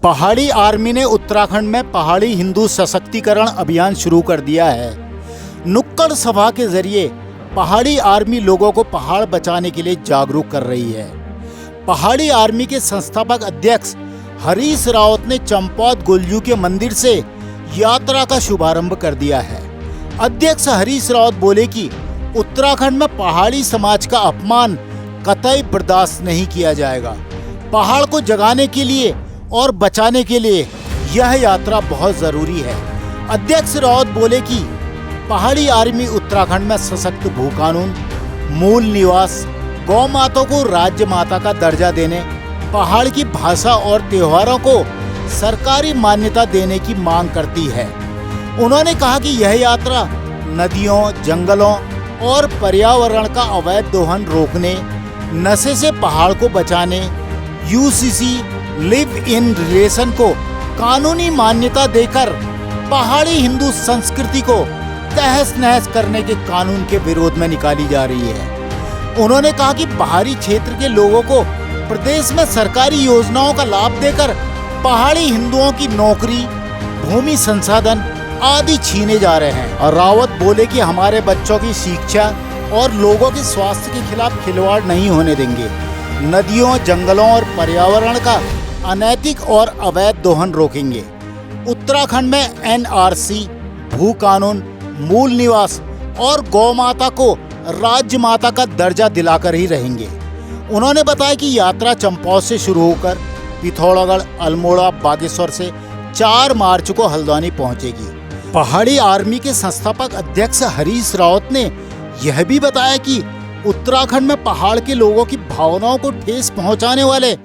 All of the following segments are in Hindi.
पहाड़ी आर्मी ने उत्तराखंड में पहाड़ी हिंदू सशक्तिकरण अभियान शुरू कर दिया है। नुक्कड़ सभा के जरिए पहाड़ी आर्मी लोगों को पहाड़ बचाने के लिए जागरूक कर रही है। पहाड़ी आर्मी के संस्थापक अध्यक्ष हरीश रावत ने चंपावत गोलजू के मंदिर से यात्रा का शुभारंभ कर दिया है। अध्यक्ष हरीश रावत बोले कि उत्तराखंड में पहाड़ी समाज का अपमान कतई बर्दाश्त नहीं किया जाएगा। पहाड़ को जगाने के लिए और बचाने के लिए यह यात्रा बहुत जरूरी है। अध्यक्ष रावत बोले कि पहाड़ी आर्मी उत्तराखंड में सशक्त भू कानून, मूल निवास, गौ माता को राज्य माता का दर्जा देने, पहाड़ की भाषा और त्योहारों को सरकारी मान्यता देने की मांग करती है। उन्होंने कहा कि यह यात्रा नदियों, जंगलों और पर्यावरण का अवैध दोहन रोकने, नशे से पहाड़ को बचाने, यूसीसी लिव इन रिलेशन को कानूनी मान्यता देकर पहाड़ी हिंदू संस्कृति को तहस नहस करने के कानून के विरोध में निकाली जा रही है। उन्होंने कहा कि पहाड़ी क्षेत्र के लोगों को प्रदेश में सरकारी योजनाओं का लाभ देकर पहाड़ी हिंदुओं की नौकरी, भूमि संसाधन आदि छीने जा रहे हैं। और रावत बोले कि हमारे बच्चों की शिक्षा और लोगों के स्वास्थ्य के खिलाफ खिलवाड़ नहीं होने देंगे। नदियों, जंगलों और पर्यावरण का अनैतिक और अवैध दोहन रोकेंगे। उत्तराखंड में एनआरसी, भू कानून, मूल निवास और गौ माता को राज्य माता का दर्जा दिलाकर ही रहेंगे। उन्होंने बताया कि यात्रा चंपावत से शुरू होकर पिथौरागढ़, अल्मोड़ा, बागेश्वर से 4 मार्च को हल्द्वानी पहुंचेगी। पहाड़ी आर्मी के संस्थापक अध्यक्ष हरीश रावत ने यह भी बताया कि उत्तराखंड में पहाड़ के लोगों की भावनाओं को ठेस पहुंचाने वाले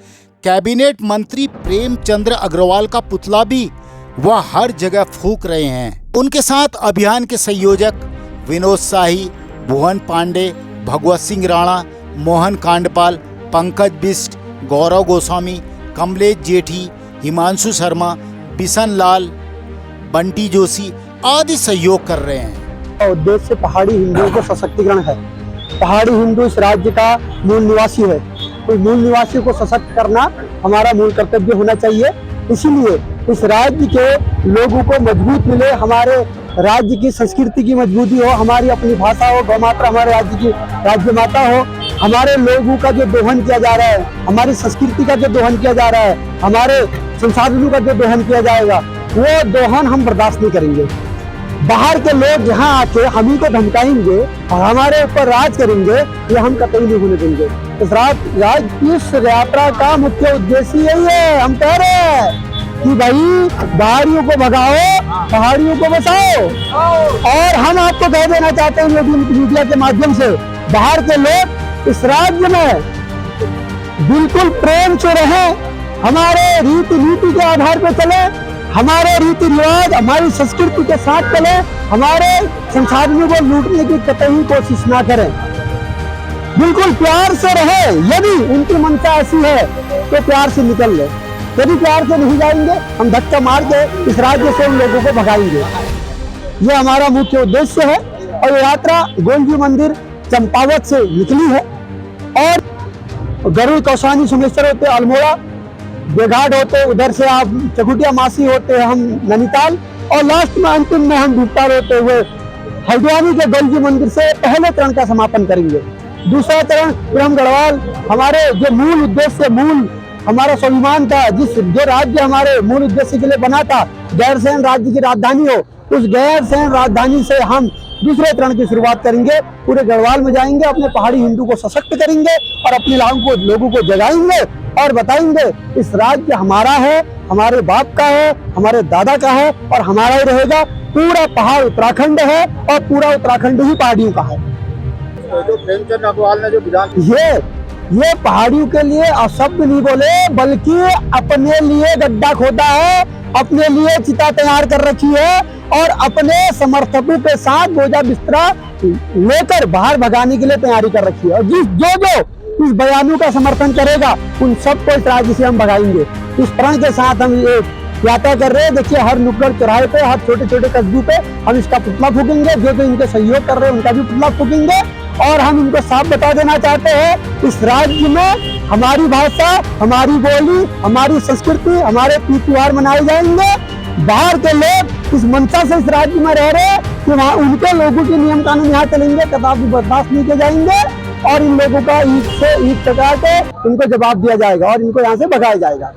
कैबिनेट मंत्री प्रेमचंद्र अग्रवाल का पुतला भी वह हर जगह फूंक रहे हैं। उनके साथ अभियान के संयोजक विनोद शाही, भुवन पांडे, भगवत सिंह राणा, मोहन कांडपाल, पंकज बिष्ट, गौरव गोस्वामी, कमलेश जेठी, हिमांशु शर्मा, बिशन लाल, बंटी जोशी आदि सहयोग कर रहे हैं। उद्देश्य पहाड़ी हिंदुओं को सशक्तिकरण है। पहाड़ी हिंदू इस राज्य का मूल निवासी है, तो मूल निवासी को सशक्त करना हमारा मूल कर्तव्य होना चाहिए। इसीलिए इस राज्य के लोगों को मजबूत मिले, हमारे राज्य की संस्कृति की मजबूती हो, हमारी अपनी भाषा हो, गौ माता हमारे राज्य की राज्य माता हो, हमारे लोगों का जो दोहन किया जा रहा है, हमारी संस्कृति का जो दोहन किया जा रहा है, हमारे संसाधनों का जो दोहन किया जाएगा, वो दोहन हम बर्दाश्त नहीं करेंगे। बाहर के लोग यहाँ आके हम ही को धमकाएंगे और हमारे ऊपर राज करेंगे, ये हम कतई नहीं होने देंगे। इस यात्रा का मुख्य उद्देश्य यही है। हम कह रहे हैं कि भाई बाहरियों को भगाओ, पहाड़ियों को बचाओ। और हम आपको कह देना चाहते हैं मीडिया के माध्यम से, बाहर के लोग इस राज्य में बिल्कुल प्रेम से रहें, हमारे रीति नीति के आधार पर चले, हमारे रीति रिवाज, हमारी संस्कृति के साथ चले, हमारे संसाधनों को लूटने की कतई कोशिश ना करें, बिल्कुल प्यार से रहे। यदि उनकी मनसा ऐसी है तो प्यार से निकल ले, यदि प्यार से नहीं जाएंगे हम धक्का मार के इस राज्य से उन लोगों को भगाएंगे। ये हमारा मुख्य उद्देश्य है। और ये यात्रा गोलजू मंदिर चंपावत से निकली है और गरुड़ कौसानी सोमेश्वर होते अल्मोड़ा, बेघाट होते उधर से आप चकुटिया मासी होते हम नैनीताल, और लास्ट में अंतिम में हम भूटान होते हुए हल्द्वानी के गोलजू मंदिर से पहले चरण का समापन करेंगे। दूसरा चरण ब्रह्म गढ़वाल, हमारे जो मूल उद्देश्य, मूल हमारा स्वाभिमान था, जो राज्य हमारे मूल उद्देश्य के लिए बना था, गैरसैंण राज्य की राजधानी हो, उस गैरसैंण राजधानी से हम दूसरे चरण की शुरुआत करेंगे। पूरे गढ़वाल में जाएंगे, अपने पहाड़ी हिंदू को सशक्त करेंगे और अपने लोगों को जगाएंगे और बताएंगे इस राज्य हमारा है, हमारे बाप का है, हमारे दादा का है और हमारा ही रहेगा। पूरा पहाड़ उत्तराखंड है और पूरा उत्तराखंड ही पहाड़ियों का है। जो प्रेमचंद्र अग्रवाल ने जो विधान ये पहाड़ियों के लिए अशब्द नहीं बोले, बल्कि अपने लिए गड्ढा खोदा है, अपने लिए चिता तैयार कर रखी है और अपने समर्थकों के साथ बोझा बिस्तरा लेकर बाहर भगाने के लिए तैयारी कर रखी है। और जो इस बयानों का समर्थन करेगा उन सबको इस राज्य से हम भगाएंगे। इस प्रण के साथ हम ये यात्रा कर रहे हैं। देखिए, हर नुक्कड़ चौराहे पे, हर छोटे छोटे कस्बों पे हम इसका पुतला फूकेंगे। जो इनके सहयोग कर रहे हैं उनका भी पुतला फूकेंगे और हम इनको साफ बता देना चाहते हैं, इस राज्य में हमारी भाषा, हमारी बोली, हमारी संस्कृति, हमारे तीज त्योहार मनाए जाएंगे। बाहर के लोग इस मंशा से इस राज्य में रह रहे हैं कि वहाँ उनके लोगों के नियम कानून यहाँ चलेंगे, कदापि बर्दाश्त नहीं किए जाएंगे और इन लोगों का ईद से ईद टका के इनको जवाब दिया जाएगा और इनको यहाँ से भगाया जाएगा।